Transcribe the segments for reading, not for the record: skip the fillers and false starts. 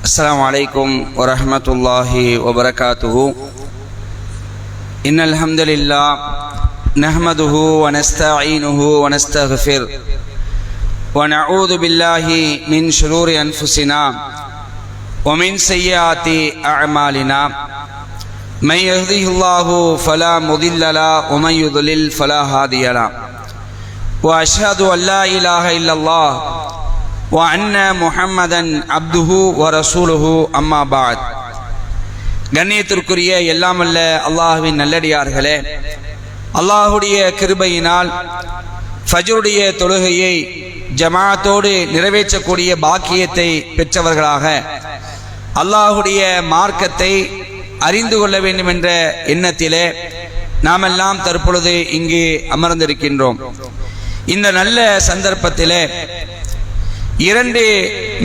السلام عليكم ورحمة الله وبركاته. إن الحمد لله نحمده ونستعينه ونستغفر ونعوذ بالله من شرور أنفسنا ومن سيئات أعمالنا. من يهده الله فلا مضل له ومن يضلل فلا هادي له. وأشهد أن لا إله إلا الله وأن محمدا عبده ورسوله أما بعد. கண்ணியத்திற்குரிய எல்லாம் அல்ல அல்லாஹ்வின் நல்லடியார்களே, அல்லாஹுடைய கிருபையினால் ஃபஜ்ருடைய தொழுகையை ஜமாஅத்தோடு நிறைவேற்றக்கூடிய பாக்கியத்தை பெற்றவர்களாக அல்லாஹுடைய மார்க்கத்தை அறிந்து கொள்ள வேண்டும் என்ற எண்ணத்திலே நாமெல்லாம் தற்பொழுது இங்கு அமர்ந்திருக்கின்றோம். இந்த நல்ல சந்தர்ப்பத்திலே இரண்டு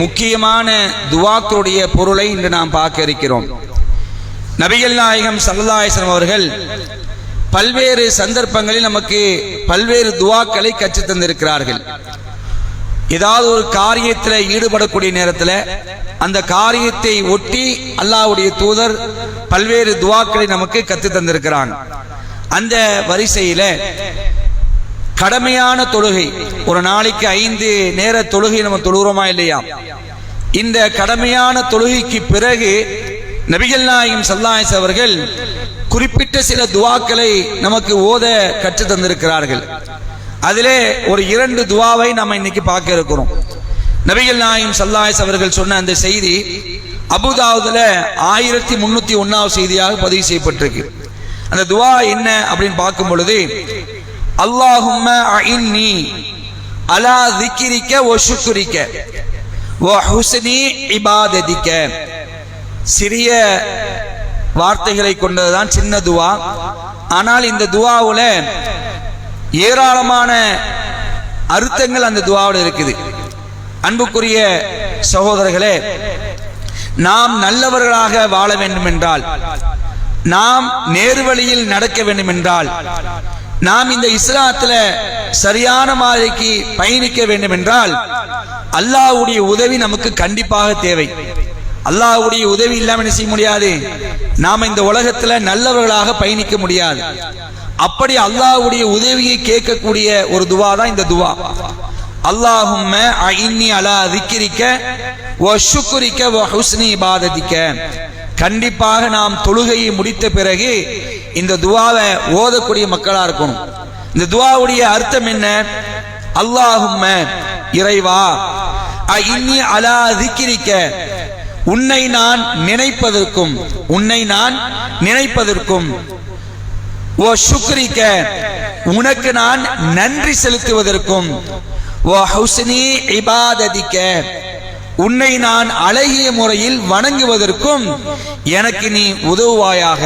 முக்கியமான துஆக்களுடைய பொருளை இன்று நாம் பார்க்க இருக்கிறோம். நபிகள் நாயகம் ஸல்லல்லாஹு அலைஹி வஸல்லம் அவர்கள் பல்வேறு சந்தர்ப்பங்களில் நமக்கு பல்வேறு துஆக்களை கற்றுத் தந்திருக்கிறார்கள். ஏதாவது ஒரு காரியத்தில் ஈடுபடக்கூடிய நேரத்தில் அந்த காரியத்தை ஒட்டி அல்லாஹ்வுடைய தூதர் பல்வேறு துஆக்களை நமக்கு கற்றுத் தந்திருக்கிறாங்க. அந்த வரிசையில கடமையான தொழுகை, ஒரு நாளைக்கு 5 நேர தொழுகை நம்ம தொழுகிறோமா இல்லையா? இந்த கடமையான தொழுகைக்கு பிறகு நபிகள் நாயகம் ஸல்லல்லாஹு அலைஹி வஸல்லம் அவர்கள் குறிப்பிட்ட சில துஆக்களை நமக்கு ஓத கற்றுத் தந்திருக்கிறார்கள். அதிலே ஒரு 2 துஆவை நம்ம இன்னைக்கு பார்க்க இருக்கிறோம். நபிகள் நாயகம் ஸல்லல்லாஹு அலைஹி வஸல்லம் அவர்கள் சொன்ன அந்த செய்தி அபூதாவுதுல 1301 செய்தியாக பதிவு செய்யப்பட்டிருக்கு. அந்த துஆ என்ன அப்படின்னு பார்க்கும் பொழுது, அல்லாஹும்ம அஇன்னி அலா திக்ரிக வ ஷுக்ரிக வ ஹுஸ்னி இபாததிக. சிறிய வார்த்தைகளை கொண்டதுதான் சின்ன துஆ. ஆனால் இந்த துஆவுல ஏராளமான அர்த்தங்கள் அந்த துஆவுல இருக்குது. அன்புக்குரிய சகோதரர்களே, நாம் நல்லவர்களாக வாழ வேண்டும் என்றால், நாம் நேர்வழியில் நடக்க வேண்டும் என்றால், நாம் இந்த இஸ்லாத்துல சரியான மாதிரிக்கு பயணிக்க வேண்டும் என்றால் அல்லாஹ்வுடைய உதவி நமக்கு கண்டிப்பாக தேவை. அல்லாஹ்வுடைய உதவி இல்லாம என்ன செய்ய முடியாது? நாம இந்த உலகத்துல நல்லவர்களாக பயணிக்க முடியாது. அப்படி அல்லாஹ்வுடைய உதவியை கேட்கக்கூடிய ஒரு துஆ தான் இந்த துஆ. அல்லாஹும்ம அஇன்னி அலா திக்ரிக வ ஷுக்ரிக வ ஹுஸ்னி இபாததிக. கண்டிப்பாக நாம் தொழுகையை முடித்த பிறகு இந்த துஆவை ஓதக்கூடிய மக்களா இருக்கணும். இந்த துஆவுடைய அர்த்தம் என்ன? அல்லாஹும்ம, இறைவா, அஇன்னி அலா திக்ரிக, உன்னை நான் நினைப்பதற்கும், வ ஷுக்ரிக, உனக்கு நான் நன்றி செலுத்துவதற்கும், வ ஹுஸ்னி இபாததிக, உன்னை நான் அழகிய முறையில் வணங்குவதற்கும் எனக்கு நீ உதவுவாயாக.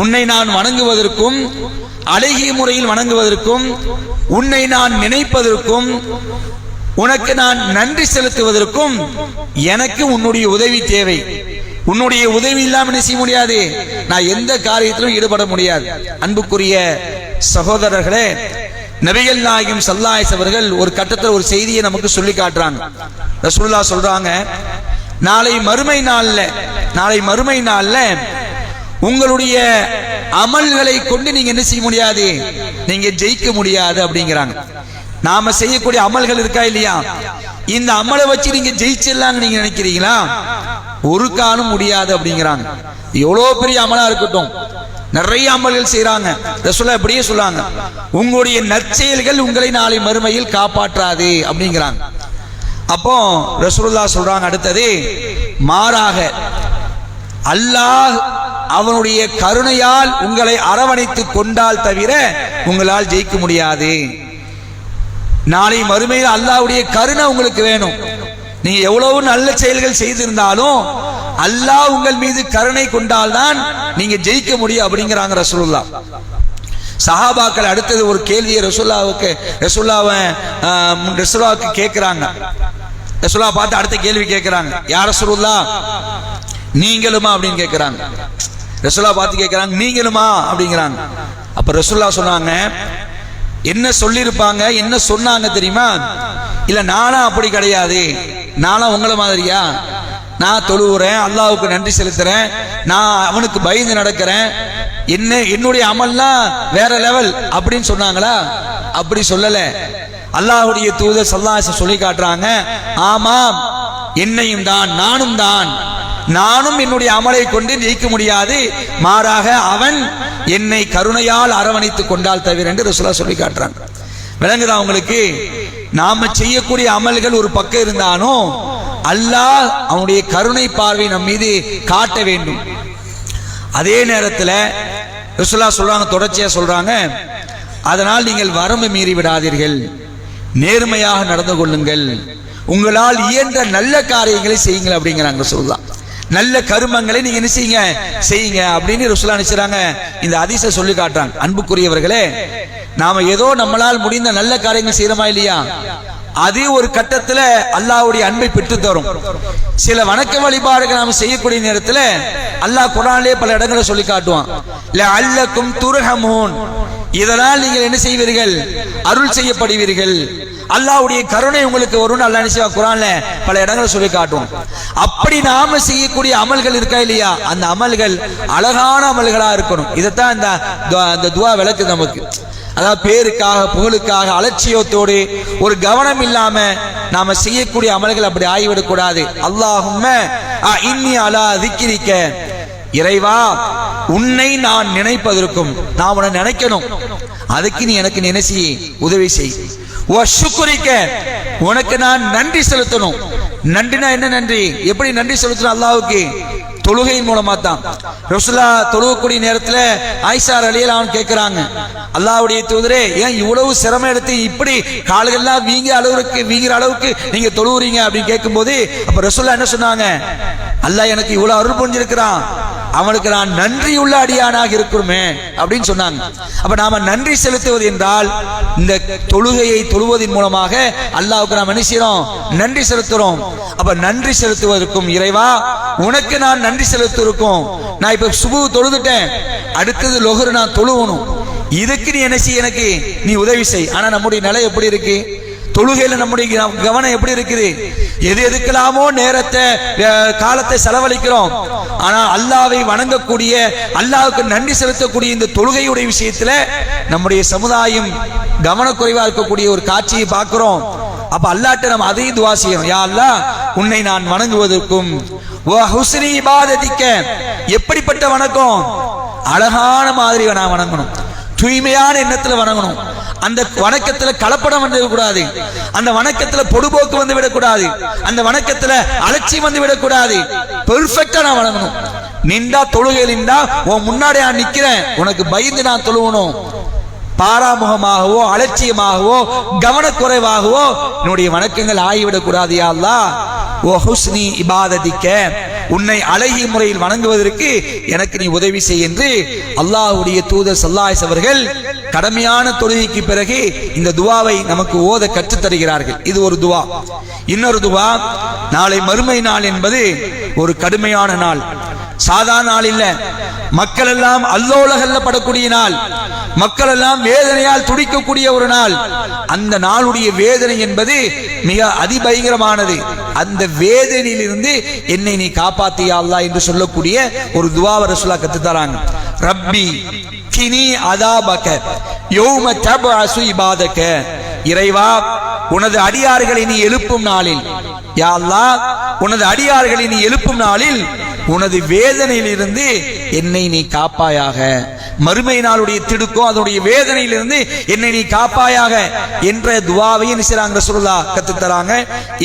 உன்னை நான் வணங்குவதற்கும், அழகிய முறையில் வணங்குவதற்கும், உன்னை நான் நினைப்பதற்கும், உனக்கு நான் நன்றி செலுத்துவதற்கும் எனக்கு உன்னுடைய உதவி தேவை. உன்னுடைய உதவி இல்லாமல் என்ன செய்ய முடியாது? நான் எந்த காரியத்திலும் ஈடுபட முடியாது. அன்புக்குரிய சகோதரர்களே, நபிகள் நாயகம் ஸல்லல்லாஹு அலைஹி வஸல்லம் அவர்கள் ஒரு கட்டத்தில் ஒரு செய்தியை நமக்கு சொல்லி காட்டுறாங்க. ரசூலுல்லாஹ் சொல்றாங்க, நாளை மறுமை நாள்ல உங்களுடைய அமல்களை கொண்டு நீங்க என்ன செய்ய முடியாது? நீங்க ஜெயிக்க முடியாது அப்படிங்கிறாங்க. நாம செய்யக்கூடிய அமல்கள் இருக்கா இல்லையா? இந்த அமலை வச்சு நீங்க ஜெயிச்சிடலாம் நீங்க நினைக்கிறீங்களா? ஒரு காலம் முடியாது அப்படிங்கிறாங்க. எவ்வளவு பெரிய அமலா இருக்கட்டும், நிறைய அமல்கள் செய்யறாங்க. ரசூலுல்லாஹ் அப்படியே சொல்றாங்க, உங்களுடைய நற்செயல்கள் உங்களை நாளை மறுமையில் காப்பாற்றாது அப்படிங்கிறாங்க. அப்போ ரசூலுல்லாஹ் சொல்றாங்க அடுத்தது, மாறாக அல்லாஹ் அவனுடைய கருணையால் உங்களை அரவணைத்துக் கொண்டால் தவிர உங்களால் ஜெயிக்க முடியாது. நாளை மறுமையில் அல்லாஹ்வுடைய கருணை உங்களுக்கு வேணும். நீங்க எவ்வளவு நல்ல செயல்கள் செய்திருந்தாலும் அல்லாஹ் உங்கள் மீது கருணை கொண்டால்தான் நீங்க ஜெயிக்க முடியும் அப்படிங்கிறாங்க ரசூலுல்லாஹ். சஹாபாக்கள் அடுத்தது ஒரு கேள்வியை ரசூலுல்லாஹ்வுக்கு கேட்கிறாங்க. ரசூலுல்லாஹ் பார்த்து அடுத்த கேள்வி கேட்கிறாங்க, யா ரசூலுல்லாஹ் நீங்களுமா அப்படின்னு கேட்கிறாங்க. ரசூலுல்லாஹ் பார்த்து கேட்கிறாங்க, நீங்களுமா அப்படிங்கிறாங்க. அப்ப ரசூலுல்லாஹ் சொன்னாங்க, என்ன சொல்லியிருப்பாங்க, என்ன சொன்னாங்க தெரியுமா? இல்ல நானா அப்படி கிடையாது, நானும் உங்களை மாதிரியா? நான் தொழுகிறேன், அல்லாஹ்வுக்கு நன்றி செலுத்துறேன், நான் அவனுக்கு பயந்து நடக்கிறேன், என்னுடைய அமல்லாம் வேற லெவல் அப்படின்னு சொன்னாங்களா? அப்படி சொல்லல. அல்லாஹ்வுடைய தூதர் ஸல்லல்லாஹு அலைஹி வஸல்லம் சொல்லி காட்டுறாங்க, ஆமாம் என்னையும் தான், நானும் என்னுடைய அமலை கொண்டு ஜெயிக்க முடியாது, மாறாக அவன் என்னை கருணையால் அரவணைத்துக் கொண்டால் தவிர என்று ரசூலுல்லாஹ் சொல்லி காட்டுறாங்க. விளங்குதா உங்களுக்கு? நாம செய்யக்கூடிய அமல்கள் ஒரு பக்கம் இருந்தாலும் அல்லாஹ் அவனுடைய கருணை பார்வை நம் மீது காட்ட வேண்டும். அதே நேரத்தில் ரசூலுல்லாஹ் சொல்றாங்க, தொடர்ச்சியா சொல்றாங்க, அதனால் நீங்கள் வரம்பு மீறி விடாதீர்கள், நேர்மையாக நடந்து கொள்ளுங்கள், உங்களால் இயன்ற நல்ல காரியங்களை செய்யுங்கள் அப்படிங்கிறாங்க ரசூலுல்லாஹ். நல்ல கருமங்களை நீங்க என்ன செய்யுங்க அப்படின்னு ரசூலுல்லாஹ் நினைச்சாங்க. இந்த ஹதீஸை சொல்லி காட்டுறாங்க. அன்புக்குரியவர்களே, நாம ஏதோ நம்மளால் முடிந்த நல்ல காரியங்கள் செய்யறோமா இல்லையா, அது ஒரு கட்டத்துல அல்லாஹ்வுடைய அன்பை பெற்று தரும். சில வணக்க வழிபாடுகள் நாம செய்யக்கூடிய நேரத்துல அல்லாஹ் குர்ஆனிலே பல இடங்களை சொல்லி காட்டுவான், லஅல்லக்கும் துர்ஹமூன், இதனால் நீங்கள் என்ன செய்வீர்கள்? அருள் செய்யப்படுவீர்கள், அல்லாஹ்வுடைய கருணை உங்களுக்கு வரும்னு அல்லாஹ் நிச்சயமா குர்ஆன்ல பல இடங்களை சொல்லி காட்டுவோம். அப்படி நாம செய்யக்கூடிய அமல்கள் இருக்கா இல்லையா, அந்த அமல்கள் அழகான அமல்களா இருக்கணும். இதைத்தான் இந்த துஆ விளக்கு நமக்கு. அதாவது பேருக்காக புகழுக்காக அலட்சியத்தோடு ஒரு கவனம் இல்லாம நாம செய்யக்கூடிய அமல்கள் அப்படி ஆகிவிடக் கூடாது. அல்லாஹும்ம இன்னி அலா திக்ரிக்க, இறைவா உன்னை நான் நினைப்பதற்கும், நான் உன்னை நினைக்கணும், அதுக்கு நீ எனக்கு நினைச்சி உதவி செய். வஷுக்ரிக்க, உனக்கு நான் நன்றி செலுத்தணும். நன்றினா என்ன நன்றி? எப்படி நன்றி செலுத்தணும் அல்லாஹ்வுக்கு? தொழுகையின் மூலமா தான். ரசூலுல்லாஹ் தொழுகக்கூடிய நேரத்துல ஆயிஷா ரலியல்லாஹு அன்ஹா கேட்கிறாங்க, அல்லாஹ்வுடைய தூதரே, ஏன் இவ்வளவு சிரமம் எடுத்து இப்படி கால்கள்லாம் வீங்கிற அளவுக்கு நீங்க தொழுவுறீங்க அப்படின்னு கேட்கும்போது, அப்ப ரசூலுல்லாஹ் என்ன சொன்னாங்க? அல்லாஹ் எனக்கு இவ்வளவு அருள் புரிஞ்சிருக்கிறான், அவனுக்கு நான் நன்றி உள்ள அடியானாக இருக்கணுமே அப்படின்னு சொன்னாங்க. அப்ப நாம நன்றி செலுத்துவது என்றால் இந்த தொழுகையை தொழுவதன் மூலமாக அல்லாஹ்வுக்கு நாம் என்ன செய்யறோம்? நன்றி செலுத்துறோம். அப்ப நன்றி செலுத்துவதற்கும், இறைவா உனக்கு நான் நன்றி செலுத்திருக்கோம், நான் இப்ப சுபு தொழுதுட்டேன், அடுத்தது லொஹர் நான் தொழுவணும், இதுக்கு நீ என்ன செய்ய, எனக்கு நீ உதவி செய். ஆனா நம்முடைய நிலை எப்படி இருக்கு? தொழுகையில நம்முடைய கவனம் எப்படி இருக்குது? எதுக்கெல்லாமோ நேரத்தை காலத்தை செலவழிக்கிறோம். ஆனா அல்லாஹ்வை வணங்கக்கூடிய, அல்லாஹ்வுக்கு நன்றி செலுத்தக்கூடிய இந்த தொழுகையுடைய விஷயத்துல நம்முடைய சமுதாயம் கவனக்குறைவா இருக்கக்கூடிய ஒரு காட்சியை பார்க்கிறோம். அப்ப அல்லாஹ்ட்ட நம்ம அதையும் துஆ செய்யணும். யா அல்லாஹ், உன்னை நான் வணங்குவதற்கும், வ ஹுஸ்னி இபாதத்திக்க, எப்படிப்பட்ட வணக்கம்? அழகான மாதிரி நான் வணங்கணும், தூய்மையான எண்ணத்துல வணங்கணும், அந்த வணக்கத்துல கலப்படம் வந்து விடக்கூடாது, அந்த வணக்கத்துல பொடுபோக்கு வந்து விடக்கூடாது, அந்த வணக்கத்துல அலட்சியம் வந்து விடக்கூடாது, பெர்ஃபெக்ட்டா நான் வணங்கணும். நின்றா தொழுகையில் நின்றா உன் முன்னாடி நான் நிக்கிறேன், உனக்கு பயந்து நான் தொழுவணும். பாராமுகமாகவோ அலட்சியமாகவோ கவனக்குறைவாகவோ என்னுடைய வணக்கங்கள் ஆகிவிடக் கூடாது. யா அல்லாஹ், ஓ ஹுஸ்னி இபாதத்திக்க, உன்னை அழகிய முறையில் வணங்குவதற்கு எனக்கு நீ உதவி செய் என்று அல்லாஹ்வுடைய தூதர் ஸல்லல்லாஹு அலைஹி அவர்கள் கடமையான தொழுகைக்கு பிறகு இந்த துஆவை நமக்கு ஓத கற்றுத் தருகிறார்கள். இது ஒரு துஆ. இன்னொரு துஆ, நாளை மறுமை நாள் என்பது ஒரு கடுமையான நாள், சாதாரண நாள் இல்ல. மக்கள் எல்லாம் அல்லோலகல்லப்படக்கூடிய நாள், மக்கள் எல்லாம் வேதனையால் துடிக்கக்கூடிய ஒரு நாள். அந்த நாளுடைய வேதனை என்பது மிக அதிபயங்கரமானது. அந்த வேதனையிலிருந்து என்னை நீ காப்பாத்தியா அல்லாஹ் என்று சொல்லக்கூடிய ஒரு துஆவை ரசூலுல்லாஹ் கத்து தராங்க. ரப்பி கினி அதாபக யௌம தபஅசு இபாதக, இறைவா உனது அடியார்களை நீ எழுப்பும் நாளில், யா அல்லாஹ் உனது அடியார்களை நீ எழுப்பும் நாளில் உனது வேதனையிலிருந்து என்னை நீ காப்பாயாக. மறுமை நாளுடைய திடுக்கும் அதனுடைய வேதனையிலிருந்து என்னை நீ காப்பாயாக என்ற துஆவை நினைச்சாங்க ரசூலுல்லாஹ் கத்து தராங்க.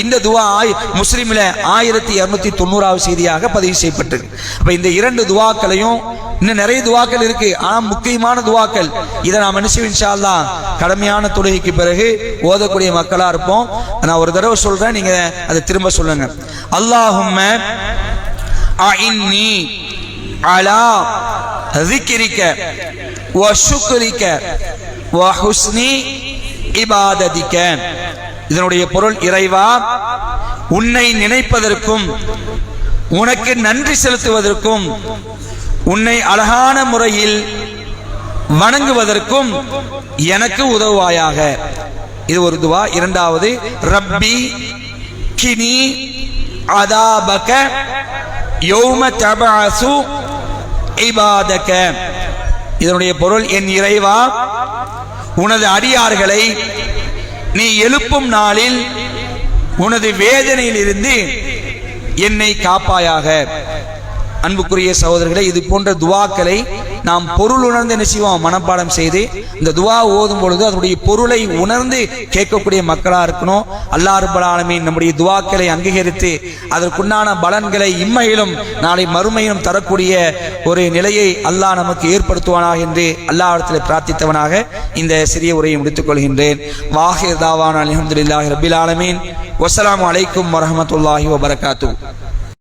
இந்த துஆ முஸ்லிம்ல 1290வது செய்தியாக பதிவு செய்யப்பட்டது. அப்ப இந்த இரண்டு துஆக்களையும், இன்னும் நிறைய துஆக்கள் இருக்கு, ஆனா முக்கியமான துஆக்கள், இதை நாம் என்ன செய்வோம் இன்ஷா அல்லாஹ் கடமையான தொழுகைக்கு பிறகு ஓதக்கூடிய மக்களா இருப்போம். நான் ஒரு தடவை சொல்றேன், நீங்க அதை திரும்ப சொல்லுங்க. அல்லாஹும்ம அஇன்னி அலா ذِكْرِكَ وَشُكْرِكَ وَحُسْنِ இபாதத்திக. இதனுடைய பொருள், இறைவா உன்னை நினைப்பதற்கும், உனக்கு நன்றி செலுத்துவதற்கும், உன்னை அழகான முறையில் வணங்குவதற்கும் எனக்கு உதவுவாயாக. இது ஒரு துஆ. இரண்டாவது, ரப்பி கினி அதாபக யௌம தபஅசு இபாதக. இதனுடைய பொருள், என் இறைவா, உனது அடியார்களை நீ எழுப்பும் நாளில் உனது வேதனையில் இருந்து என்னை காப்பாயாக. அன்புக்குரிய சகோதரர்களே, இது போன்ற துவாக்களை நாம் பொருள் உணர்ந்து என்ன செய்வோம், மனப்பாடம் செய்து இந்த துவா ஓதும் பொழுது அதனுடைய பொருளை உணர்ந்து கேட்கக்கூடிய மக்களா இருக்கணும். அல்லாஹ் ரப்பல் ஆலமீன் நம்முடைய துவாக்களை அங்கீகரித்து அதற்குண்டான பலன்களை இம்மையிலும் நாளை மறுமையிலும் தரக்கூடிய ஒரு நிலையை அல்லாஹ் நமக்கு ஏற்படுத்துவானாக என்று அல்லாஹ்விடத்தில் பிரார்த்தித்தவனாக இந்த சிறிய உரையை முடித்துக் கொள்கின்றேன். வாஹிர் தாவானா அல்ஹம்துலில்லாஹி ரப்பில் ஆலமீன். வஸ்ஸலாமு அலைக்கும் வரஹ்மத்துல்லாஹி வபரகாத்துஹு.